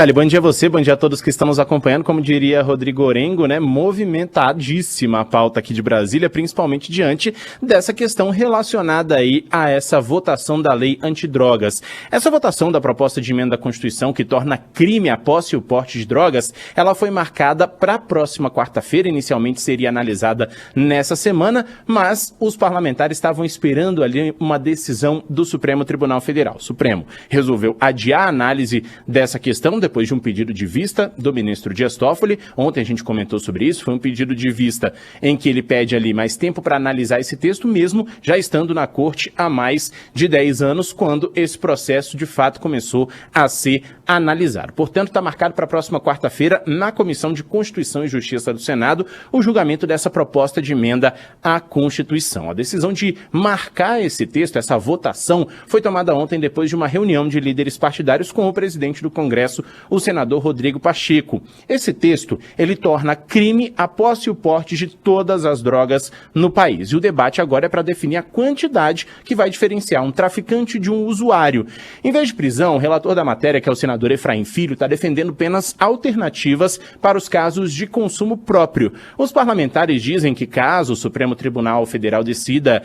Bom dia a você, bom dia a todos que estão nos acompanhando. Como diria Rodrigo Orengo, né, movimentadíssima a pauta aqui de Brasília, principalmente diante dessa questão relacionada aí a essa votação da lei antidrogas. Essa votação da proposta de emenda à Constituição que torna crime a posse e o porte de drogas, ela foi marcada para a próxima quarta-feira, inicialmente seria analisada nessa semana, mas os parlamentares estavam esperando ali uma decisão do Supremo Tribunal Federal. O Supremo resolveu adiar a análise dessa questão depois de um pedido de vista do ministro Dias Toffoli. Ontem a gente comentou sobre isso, foi um pedido de vista em que ele pede ali mais tempo para analisar esse texto, mesmo já estando na corte há mais de 10 anos, quando esse processo de fato começou a ser analisado. Portanto, está marcado para a próxima quarta-feira, na Comissão de Constituição e Justiça do Senado, o julgamento dessa proposta de emenda à Constituição. A decisão de marcar esse texto, essa votação, foi tomada ontem depois de uma reunião de líderes partidários com o presidente do Congresso, o senador Rodrigo Pacheco. Esse texto, ele torna crime a posse e o porte de todas as drogas no país. E o debate agora é para definir a quantidade que vai diferenciar um traficante de um usuário. Em vez de prisão, o relator da matéria, que é o senador Efraim Filho, está defendendo penas alternativas para os casos de consumo próprio. Os parlamentares dizem que caso o Supremo Tribunal Federal decida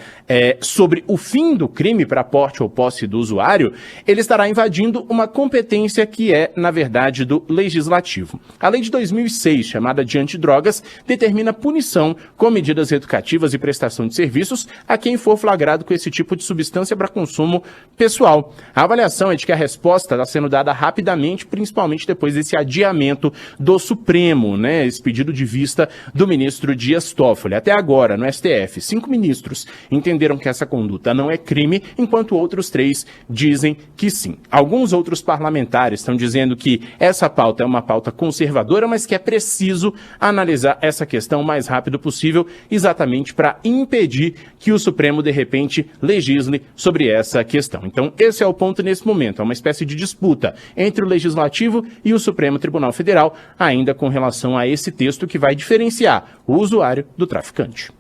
sobre o fim do crime para porte ou posse do usuário, ele estará invadindo uma competência que é, na verdade, do Legislativo. A lei de 2006, chamada de antidrogas, determina punição com medidas educativas e prestação de serviços a quem for flagrado com esse tipo de substância para consumo pessoal. A avaliação é de que a resposta está sendo dada rapidamente, principalmente depois desse adiamento do Supremo, né? Esse pedido de vista do ministro Dias Toffoli. Até agora, no STF, 5 ministros entenderam que essa conduta não é crime, enquanto outros 3 dizem que sim. Alguns outros parlamentares estão dizendo que essa pauta é uma pauta conservadora, mas que é preciso analisar essa questão o mais rápido possível, exatamente para impedir que o Supremo, de repente, legisle sobre essa questão. Então, esse é o ponto nesse momento, é uma espécie de disputa entre o Legislativo e o Supremo Tribunal Federal, ainda com relação a esse texto que vai diferenciar o usuário do traficante.